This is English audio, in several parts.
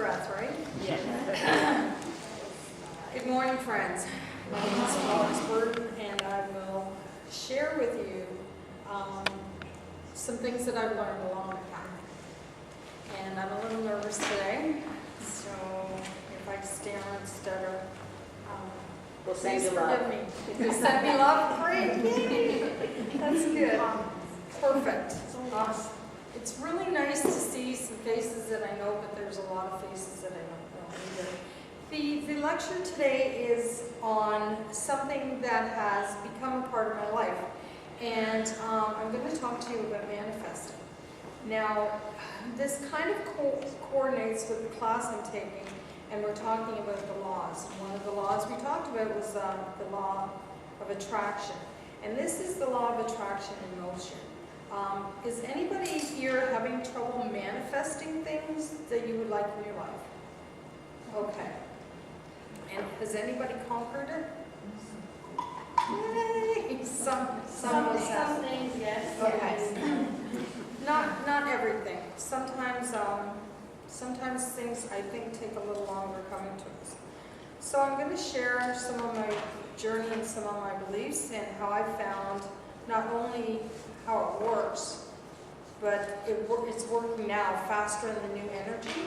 breath, right? Yes. Good morning, friends. My name is Florence Burton, and I will share with you some things that I've learned along the path. And I'm a little nervous today, so if I stammer and stutter, We'll send please you love. forgive me. If you send me love, great. Yay. That's good. Perfect. Awesome. It's really nice to see some faces that I know, but there's a lot of faces that I don't know either. The lecture today is on something that has become a part of my life, and I'm going to talk to you about manifesting. Now, this kind of coordinates with the class I'm taking, and we're talking about the laws. One of the laws we talked about was the law of attraction, and this is the law of attraction in motion. Is anybody here having trouble manifesting things that you would like in your life? Okay. And has anybody conquered it? Yay! Some things, yes. Okay. Not everything. Sometimes things I think take a little longer coming to us. So I'm going to share some of my journey and some of my beliefs and how I found not only how it works, but it's working now faster in the new energy.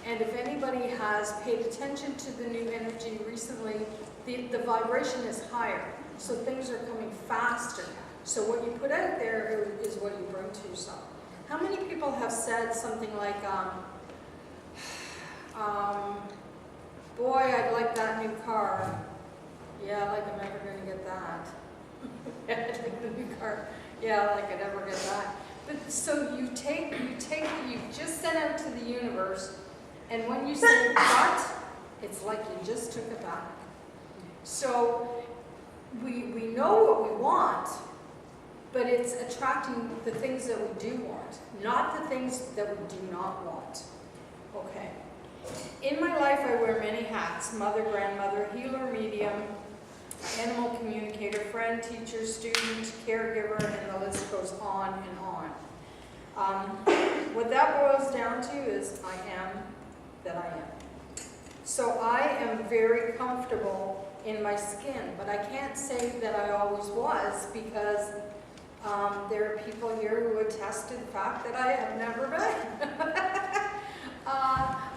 And if anybody has paid attention to the new energy recently, the vibration is higher, so things are coming faster. So what you put out there is what you bring to yourself. How many people have said something like, boy, I'd like that new car. Yeah, like I'm never going to get that. I'd like the new car. Yeah, like I'd never get that. But so you just sent out to the universe, and when you say but, it's like you just took it back. So we know what we want, but it's attracting the things that we do want, not the things that we do not want. Okay. In my life, I wear many hats: mother, grandmother, healer, medium, animal communicator, friend, teacher, student, caregiver, and the list goes on and on. What that boils down to is I am that I am. So I am very comfortable in my skin, but I can't say that I always was, because there are people here who attest to the fact that I have never been.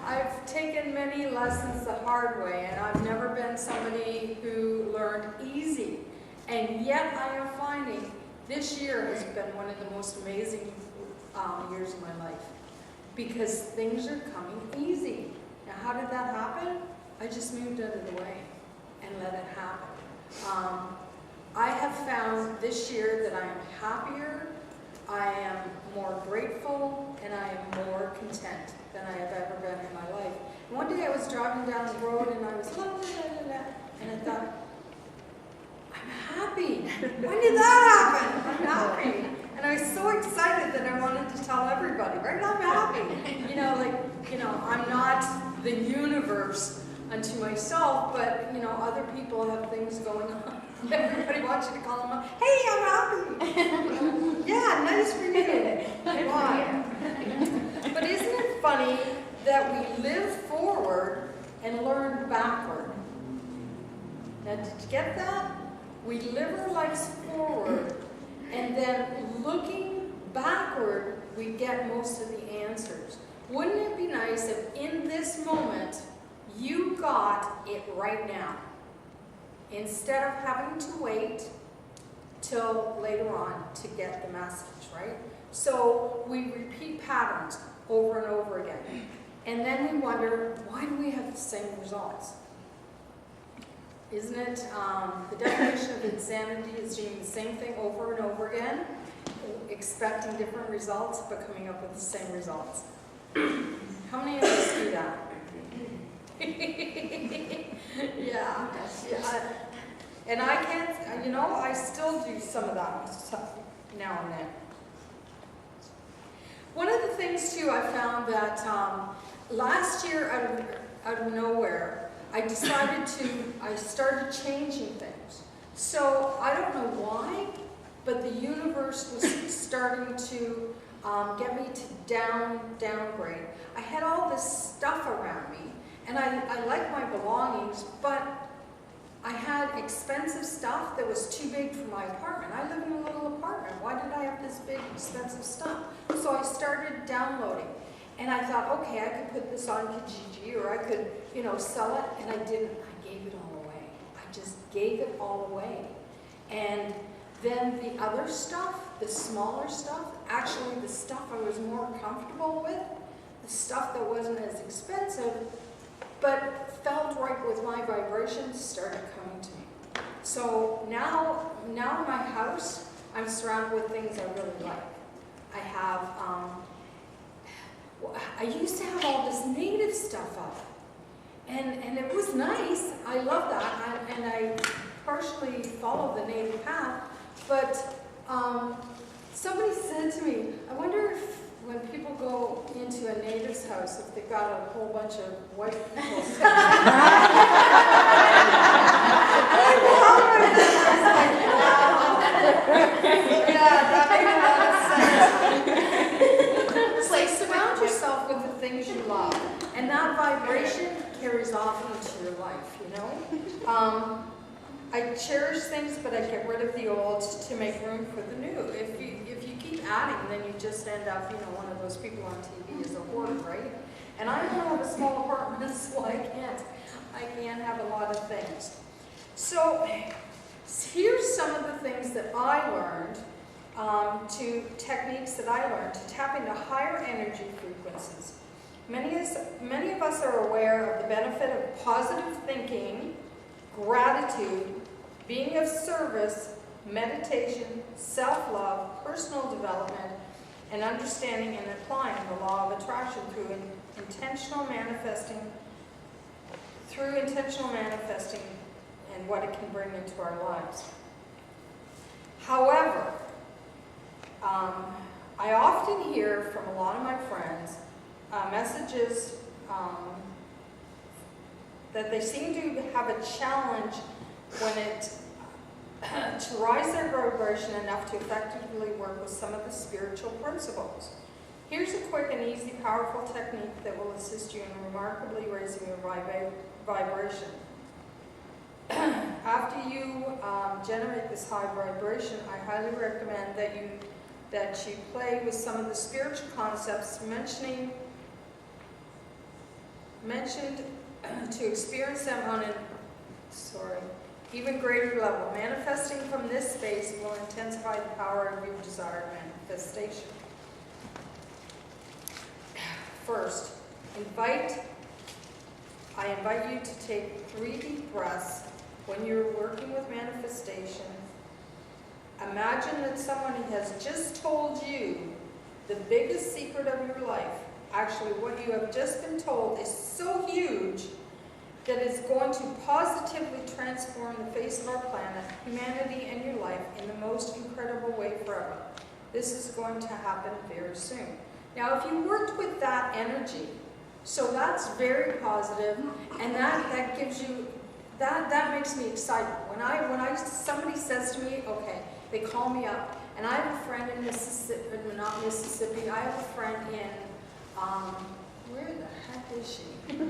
I've taken many lessons the hard way, and I've never been somebody who learned easy. And yet I am finding this year has been one of the most amazing years of my life, because things are coming easy. Now, how did that happen? I just moved out of the way and let it happen. I have found this year that I am happier, I am more grateful, and I am more content than I have ever been in my life. And one day I was driving down the road and I was la, la, la, la, la, and I thought, I'm happy. When did that happen? I'm happy. And I was so excited that I wanted to tell everybody, right? I'm happy. I'm not the universe unto myself, but, other people have things going on. Everybody wants you to call them up. Hey, I'm happy. Yeah, nice for you. Why? But isn't it funny that we live forward and learn backward? Now, did you get that? We live our lives forward, and then looking backward, we get most of the answers. Wouldn't it be nice if in this moment you got it right now, instead of having to wait till later on to get the message, right? So we repeat patterns over and over again. And then we wonder, why do we have the same results? Isn't it the definition of insanity is doing the same thing over and over again, expecting different results, but coming up with the same results? How many of us do that? Yeah. And I can't, I still do some of that stuff now and then. One of the things, too, I found that last year, out of nowhere, I started changing things. So I don't know why, but the universe was starting to get me to downgrade. I had all this stuff around me, and I like my belongings, but I had expensive stuff that was too big for my apartment. I live in a little apartment. Why did I have this big expensive stuff? So I started downloading. And I thought, okay, I could put this on Kijiji, or I could, sell it, and I didn't. I gave it all away. I just gave it all away. And then the other stuff, the smaller stuff, actually the stuff I was more comfortable with, the stuff that wasn't as expensive, but felt right with my vibrations, started coming to me. So now in my house, I'm surrounded with things I really like. I have, I used to have all this native stuff up, and it was nice. I love that, and I partially follow the native path. But somebody said to me, I wonder if when people go into a native's house, if they've got a whole bunch of white people. Yeah, that made a lot of sense. It's like surround yourself with the things you love, and that vibration carries off into your life, I cherish things, but I get rid of the old to make room for the new. If you keep adding, then you just end up, one of those people on TV is a hoarder, right? And I don't have a small apartment, so I can't have a lot of things. So here's some of the things that I learned, techniques that I learned to tap into higher energy frequencies. Many of us are aware of the benefit of positive thinking, gratitude, being of service, meditation, self-love, personal development, and understanding and applying the law of attraction through intentional manifesting and what it can bring into our lives. However, I often hear from a lot of my friends messages that they seem to have a challenge when to rise their vibration enough to effectively work with some of the spiritual principles. Here's a quick and easy, powerful technique that will assist you in remarkably raising your vibration. After you generate this high vibration, I highly recommend that you play with some of the spiritual concepts mentioned to experience them on an even greater level. Manifesting from this space will intensify the power of your desired manifestation. First, I invite you to take 3 deep breaths when you're working with manifestation. Imagine that somebody has just told you the biggest secret of your life. Actually, what you have just been told is so huge that it's going to positively transform the face of our planet, humanity, and your life in the most incredible way forever. This is going to happen very soon. Now, if you worked with that energy, so that's very positive, and that gives you, that makes me excited. When somebody says to me, okay, they call me up, and I have a friend in Mississippi, not Mississippi, I have a friend in, where the heck is she? She's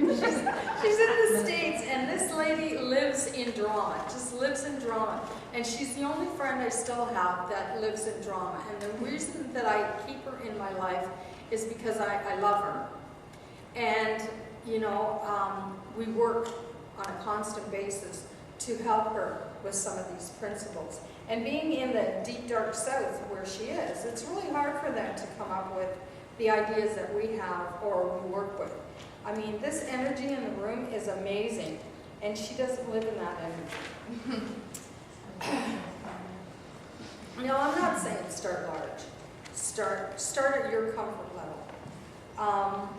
in the States, and this lady lives in drama, just lives in drama. And she's the only friend I still have that lives in drama. And the reason that I keep her in my life is because I love her. And, we work on a constant basis to help her with some of these principles. And being in the deep, dark South where she is, it's really hard for them to come up with the ideas that we have or we work with. I mean, this energy in the room is amazing, and she doesn't live in that energy. Now, I'm not saying start large. Start at your comfort level.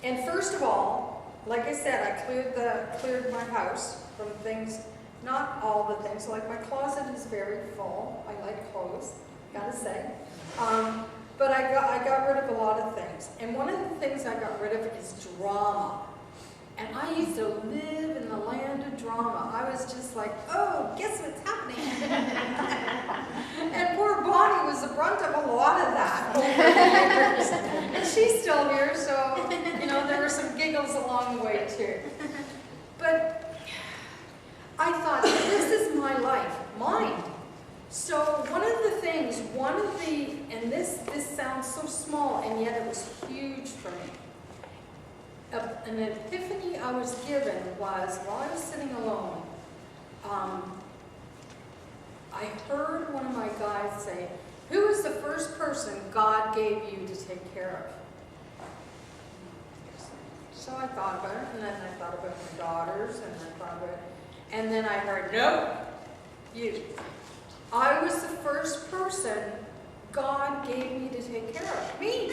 And first of all, like I said, I cleared my house from things, not all the things. Like my closet is very full. I like clothes, gotta say. But I got rid of a lot of things. And one of the things I got rid of is drama. And I used to live in the land of drama. I was just like, oh, guess what's happening? And poor Bonnie was the brunt of a lot of that over the years. And she's still here, so, you know, there were some giggles along the way too. But I thought, this is my life, mine. So one of the, and this sounds so small, and yet it was huge for me. An epiphany I was given was, while I was sitting alone, I heard one of my guys say, who was the first person God gave you to take care of? So I thought about it, and then I thought about my daughters, and I thought about it, and then I heard, no, you. I was the first person God gave me to take care of, me.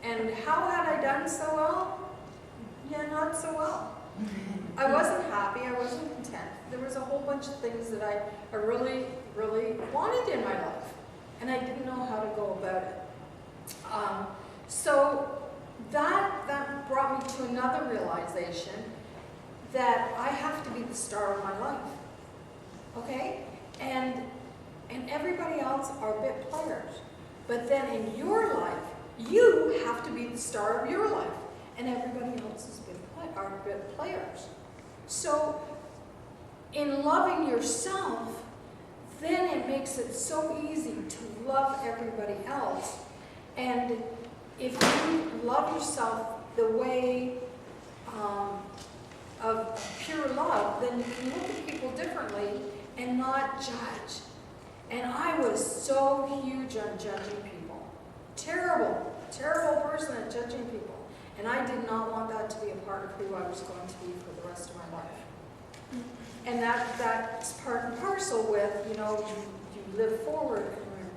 And how had I done so well? Yeah, not so well. I wasn't happy, I wasn't content. There was a whole bunch of things that I really, really wanted in my life. And I didn't know how to go about it. So that brought me to another realization that I have to be the star of my life. Okay? And everybody else are bit players. But then in your life, you have to be the star of your life. And everybody else is are bit players. So in loving yourself, then it makes it so easy to love everybody else. And if you love yourself the way of pure love, then you can look at people differently and not judge. And I was so huge on judging people. Terrible, terrible person at judging people. And I did not want that to be a part of who I was going to be for the rest of my life. And that's part and parcel with, you know, you live forward and learn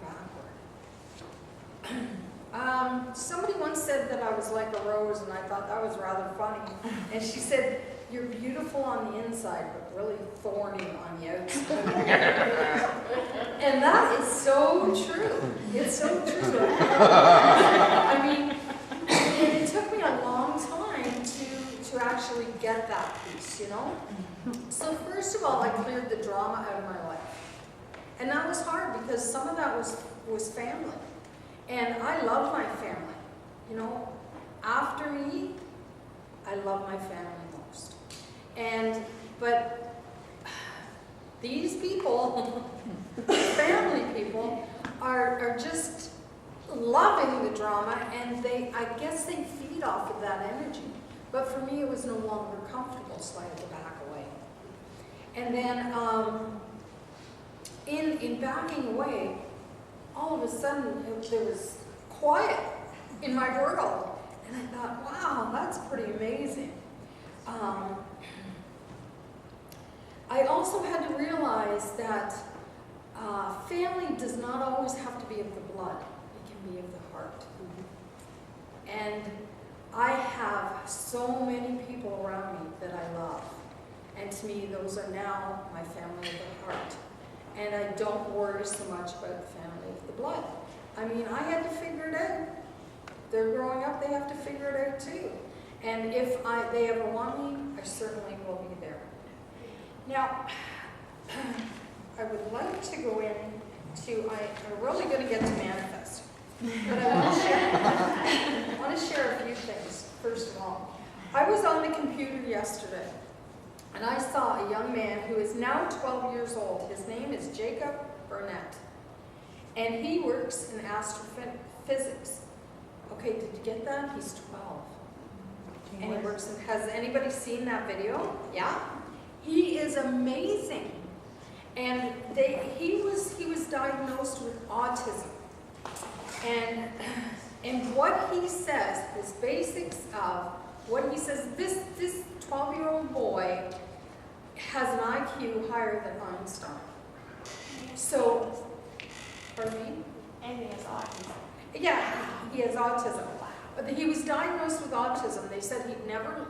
backward. Somebody once said that I was like a rose, and I thought that was rather funny. And she said, you're beautiful on the inside, but really thorny on the outside. And that is so true. It's so true. I mean, it took me a long time to actually get that piece, you know? So first of all, I cleared the drama out of my life. And that was hard because some of that was family. And I love my family. You know, after me, I love my family most. But these people, family people, are just loving the drama, and I guess they feed off of that energy. But for me, it was no longer comfortable, so I had to back away. And then in backing away, all of a sudden there was quiet in my world, and I thought, wow, that's pretty amazing. I also had to realize that family does not always have to be of the blood. It can be of the heart. And I have so many people around me that I love. And to me, those are now my family of the heart. And I don't worry so much about the family of the blood. I mean, I had to figure it out. They're growing up, they have to figure it out too. And if they ever want me, I certainly will be there. Now, I would like to go into, I'm really going to get to manifest. But I want to share a few things, first of all. I was on the computer yesterday, and I saw a young man who is now 12 years old. His name is Jacob Burnett, and he works in astrophysics. Okay, did you get that? He's 12. And he works in, has anybody seen that video? Yeah? He is amazing. And he was diagnosed with autism. And what he says, his basics of what he says, this 12-year-old boy has an IQ higher than Einstein. So, pardon me? And he has autism. Yeah, he has autism. But he was diagnosed with autism. They said he'd never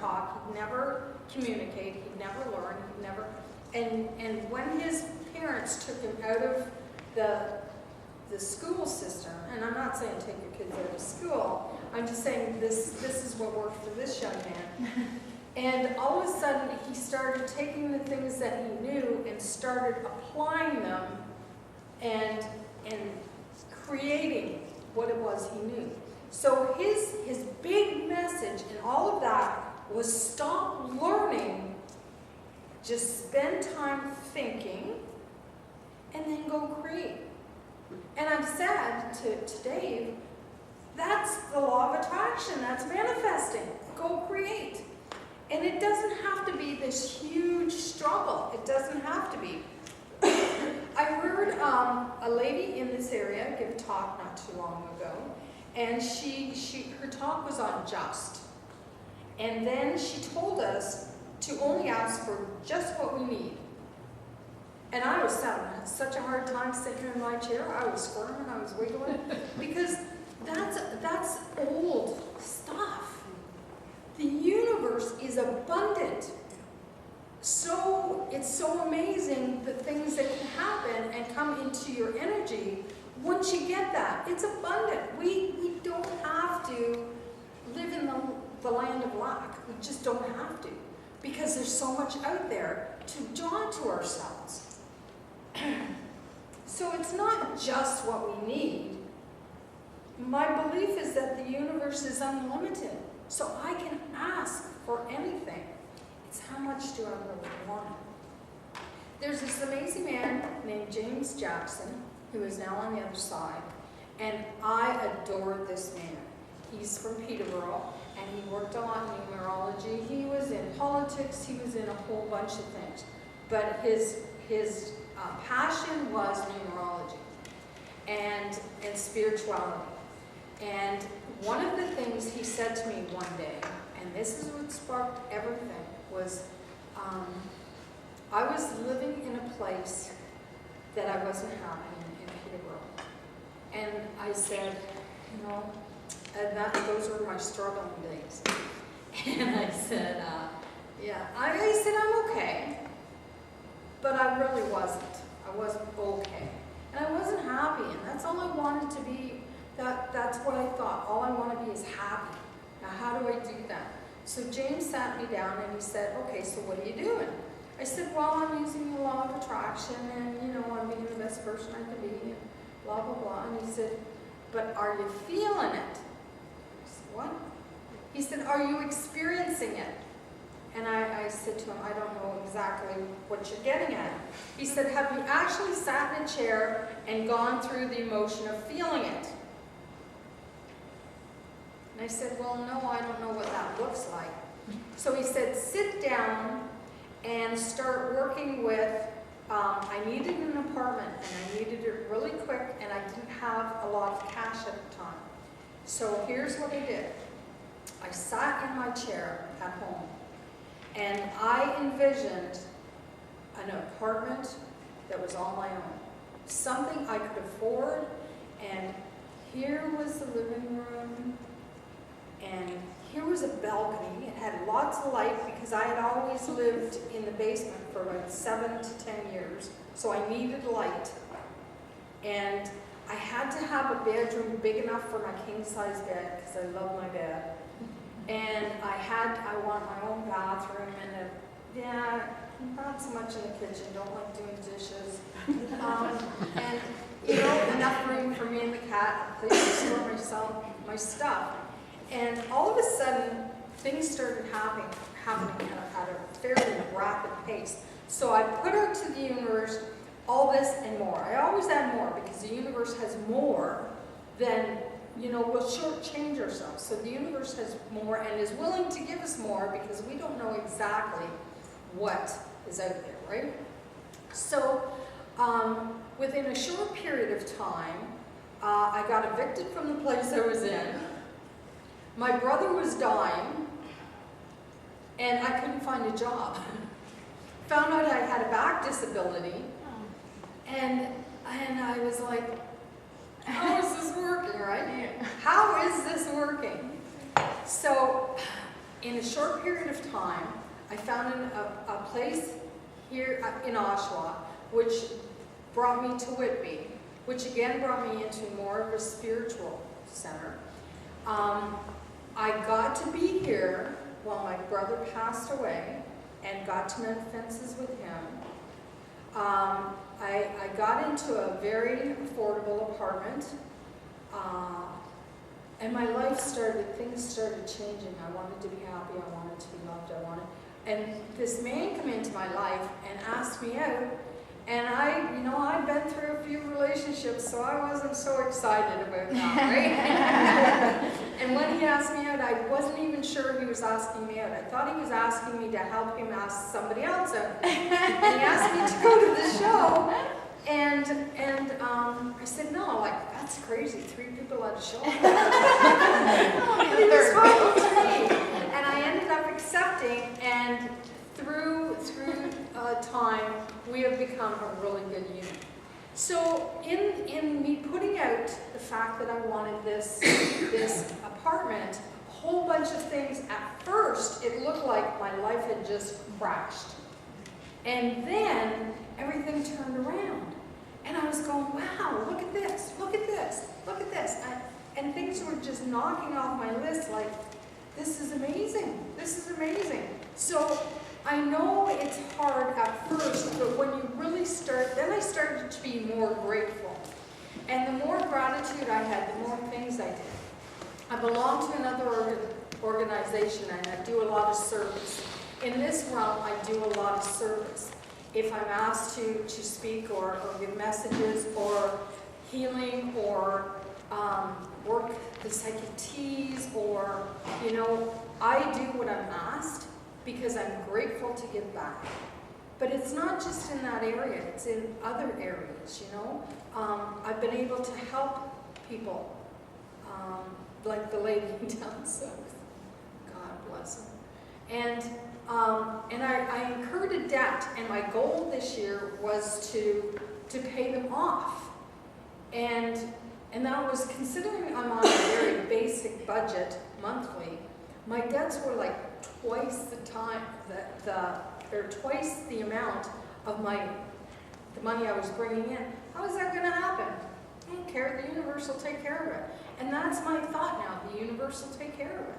talk, he'd never communicate, he'd never learn, he'd never. And when his parents took him out of the the school system, and I'm not saying take your kids out of school, I'm just saying this is what worked for this young man. And all of a sudden, he started taking the things that he knew and started applying them and creating what it was he knew. So his big message in all of that was stop learning, just spend time thinking, and then go create. And I've said to Dave, that's the law of attraction, that's manifesting. Go create. And it doesn't have to be this huge struggle. It doesn't have to be. I heard a lady in this area give a talk not too long ago, and her talk was on just. And then she told us to only ask for just what we need. And I was having such a hard time sitting in my chair. I was squirming, I was wiggling, because that's old stuff. The universe is abundant. So it's so amazing the things that can happen and come into your energy once you get that. It's abundant. We don't have to live in the land of lack. We just don't have to, because there's so much out there to draw to ourselves. So it's not just what we need. My belief is that the universe is unlimited. So I can ask for anything. It's how much do I really want it? There's this amazing man named James Jackson, who is now on the other side, and I adore this man. He's from Peterborough, and he worked a lot in numerology. He was in politics. He was in a whole bunch of things. But his passion was numerology and spirituality. And one of the things he said to me one day, and this is what sparked everything, was I was living in a place that I wasn't happy in Peterborough. And I said, those were my struggling days. And I said, I said, I'm okay. But I really wasn't. I wasn't okay. And I wasn't happy, and that's all I wanted to be. That's what I thought. All I want to be is happy. Now, how do I do that? So James sat me down and he said, okay, so what are you doing? I said, well, I'm using the law of attraction, and, I'm being the best person I can be, and blah, blah, blah. And he said, but are you feeling it? I said, what? He said, are you experiencing it? And I said to him, I don't know exactly what you're getting at. He said, have you actually sat in a chair and gone through the emotion of feeling it? And I said, well, no, I don't know what that looks like. So he said, sit down and start working with, I needed an apartment, and I needed it really quick, and I didn't have a lot of cash at the time. So here's what I did. I sat in my chair at home, and I envisioned an apartment that was all my own. Something I could afford, and here was the living room, and here was a balcony. It had lots of light because I had always lived in the basement for about 7 to 10 years, so I needed light. And I had to have a bedroom big enough for my king-size bed because I love my bed. And I want my own bathroom, and not so much in the kitchen, don't like doing dishes. And, enough room for me and the cat, a place to store my stuff. And all of a sudden, things started happening at a fairly rapid pace. So I put out to the universe all this and more. I always add more because the universe has more than, we'll shortchange ourselves. So the universe has more and is willing to give us more because we don't know exactly what is out there, right? So within a short period of time, I got evicted from the place I was in. My brother was dying, and I couldn't find a job. Found out I had a back disability, and I was like, how is this working, right? How is this working? So, in a short period of time, I found a place here in Oshawa, which brought me to Whitby, which again brought me into more of a spiritual center. I got to be here while my brother passed away and got to mend fences with him. I got into a very affordable apartment, and my life things started changing. I wanted to be happy, I wanted to be loved, and this man came into my life and asked me out, and I'd been through a few relationships, so I wasn't so excited about that, right? And when he asked me out, I wasn't even sure he was asking me out. I thought he was asking me to help him ask somebody else out. And he asked me to go to the show, and I said, no, like, that's crazy, 3 people at a show. But he was talking to me, and I ended up accepting, and through time, we have become a really good unit. So in me putting out the fact that I wanted this apartment, a whole bunch of things, at first it looked like my life had just crashed. And then everything turned around. And I was going, wow, look at this, look at this, look at this. And things were just knocking off my list like, this is amazing, this is amazing. So I know it's hard at first, but when you really start, then I started to be more grateful. And the more gratitude I had, the more things I did. I belong to another organization, and I do a lot of service. In this realm, I do a lot of service. If I'm asked to speak or give messages or healing or work the psychic teas or, I do what I'm asked because I'm grateful to give back. But it's not just in that area, it's in other areas, I've been able to help people, like the lady down south. God bless them. And I incurred a debt, and my goal this year was to pay them off. And that was, considering I'm on a very basic budget monthly, my debts were like twice twice the amount of the money I was bringing in. How is that going to happen? I don't care. The universe will take care of it. And that's my thought now. The universe will take care of it.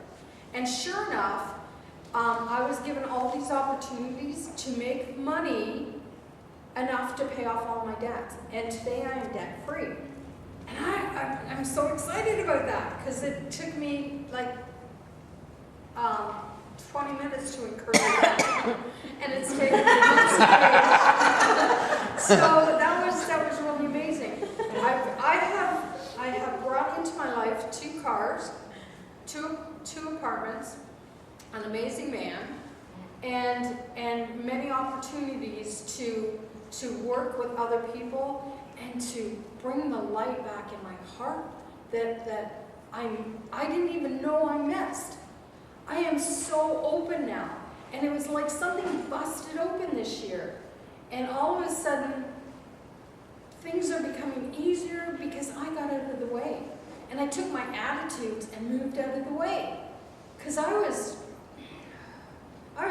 And sure enough, I was given all these opportunities to make money enough to pay off all my debts. And today I am debt free. And I'm so excited about that because it took me like 20 minutes to incur that, and it's taken me months to pay. So that was really amazing. I have brought into my life 2 cars, two apartments, an amazing man, and many opportunities to work with other people and to bring the light back in my heart that I didn't even know I missed. I am so open now. And it was like something busted open this year. And all of a sudden, things are becoming easier because I got out of the way. And I took my attitudes and moved out of the way. Because I was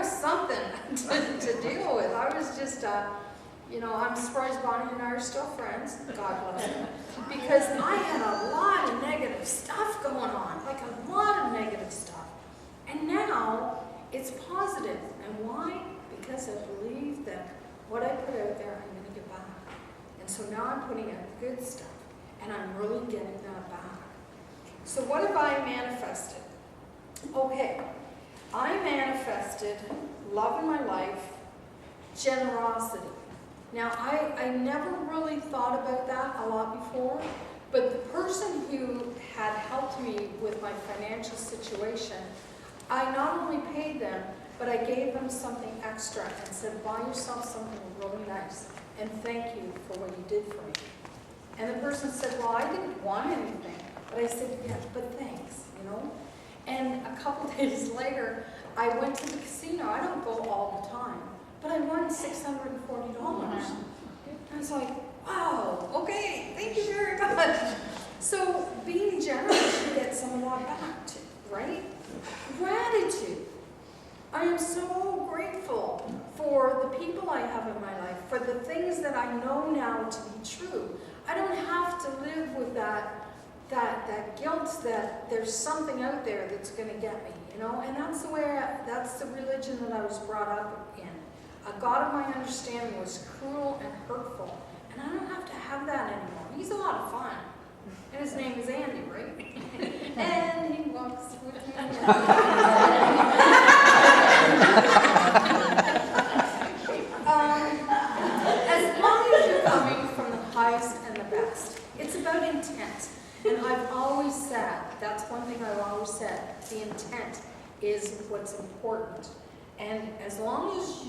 something to deal with. I was just, I'm surprised Bonnie and I are still friends. God bless her. Because I had a lot of negative stuff going on. Like a lot of negative stuff. And now, it's positive. And why? Because I believe that what I put out there, I'm going to get back. And so now I'm putting out the good stuff. And I'm really getting that back. So what have I manifested? Okay. I manifested love in my life, generosity. Now, I never really thought about that a lot before. But the person who had helped me with my financial situation, I not only paid them, but I gave them something extra and said, buy yourself something really nice, and thank you for what you did for me. And the person said, well, I didn't want anything. But I said, yeah, but thanks, And a couple days later, I went to the casino. I don't go all the time, but I won $640. I was like, wow, okay, thank you very much. So being generous, you get some of that back too, right? Gratitude. I am so grateful for the people I have in my life, for the things that I know now to be true. I don't have to live with that guilt that there's something out there that's going to get me, you know? And that's the religion that I was brought up in. A God of my understanding was cruel and hurtful, and I don't have to have that anymore. He's a lot of fun, and his name is Andy, right? And he walks with me. As long as you're coming from the highest and the best, it's about intent. And I've always said, that's one thing I've always said, the intent is what's important. And as long as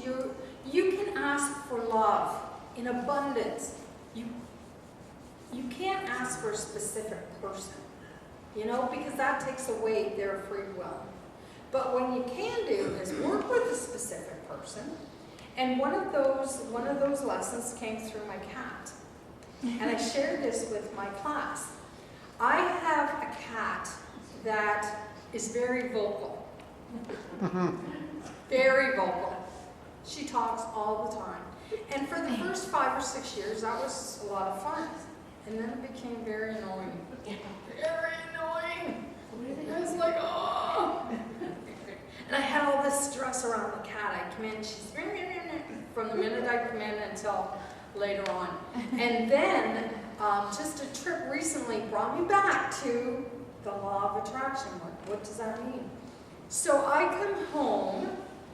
you can ask for love in abundance, you can't ask for a specific person, you know, because that takes away their free will. But what you can do is work with a specific person. And one of those lessons came through my cat. And I shared this with my class. I have a cat that is very vocal. Very vocal. She talks all the time. And for the first 5 or 6 years, that was a lot of fun. And then it became very annoying. Very annoying. I was like, oh. And I had all this stress around the cat. I come in, she's from the minute I come in until later on. And then just a trip recently brought me back to the law of attraction. What does that mean? So I come home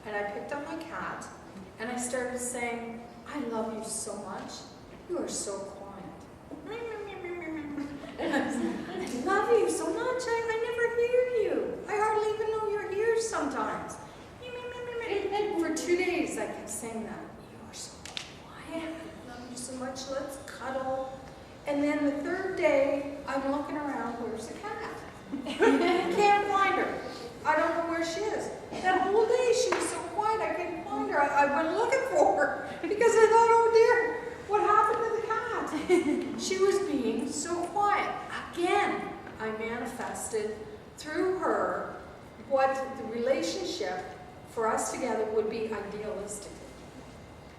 and I picked up my cat and I started saying, I love you so much. You are so quiet. I love you so much. I never hear you. I hardly even know you're here sometimes. For 2 days I kept saying that. You are so quiet. I love you so much. Let's cuddle. And then the third day, I'm looking around. Where's the cat? I can't find her. I don't know where she is. That whole day she was so quiet I couldn't find her. I went looking for her because I thought, oh dear, what happened to the cat? She was being so quiet. Again, I manifested through her what the relationship for us together would be idealistic.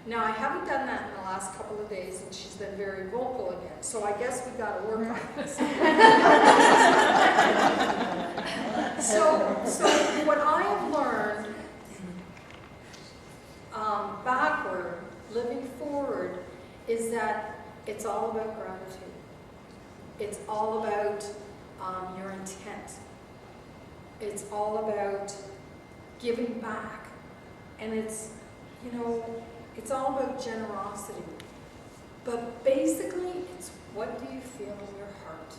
Now, I haven't done that in the last couple of days, and she's been very vocal again, so I guess we got to work on this. So what I have learned backward, living forward, is that it's all about gratitude. It's all about your intent. It's all about giving back. And it's, you know, it's all about generosity. But basically, it's what do you feel in your heart?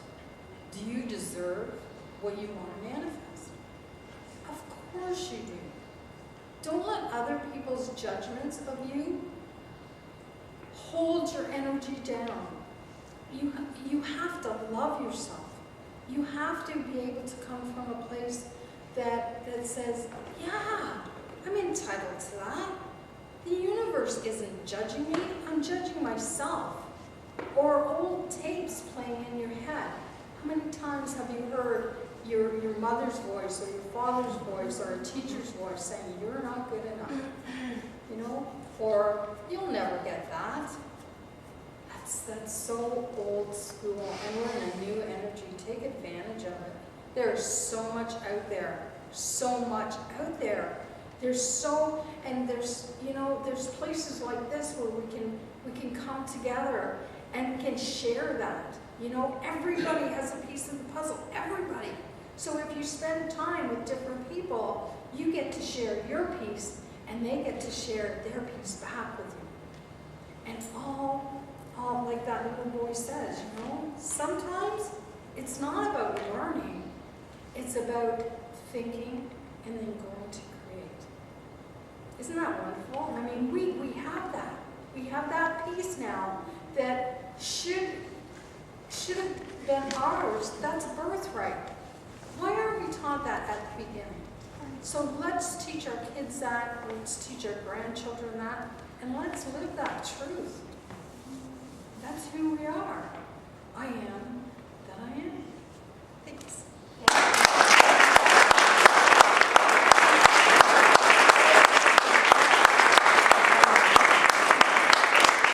Do you deserve what you want to manifest? Of course you do. Don't let other people's judgments of you hold your energy down. You have to love yourself. You have to be able to come from a place that says, yeah, I'm entitled to that. The universe isn't judging me, I'm judging myself. Or old tapes playing in your head. How many times have you heard your mother's voice or your father's voice or a teacher's voice saying, you're not good enough? You know? Or, you'll never get that. That's so old school, and we're in a new energy. Take advantage of it. There's so much out there. So much out there. There's you know, there's places like this where we can come together and we can share that. You know, everybody has a piece of the puzzle. Everybody. So if you spend time with different people, you get to share your piece, and they get to share their piece back with you. And all like that little boy says, you know, sometimes it's not about learning. It's about thinking and then going to create. Isn't that wonderful? I mean, we have that. We have that piece now that should have been ours. That's birthright. Why aren't we taught that at the beginning? So let's teach our kids that, let's teach our grandchildren that, and let's live that truth. That's who we are. I am that I am.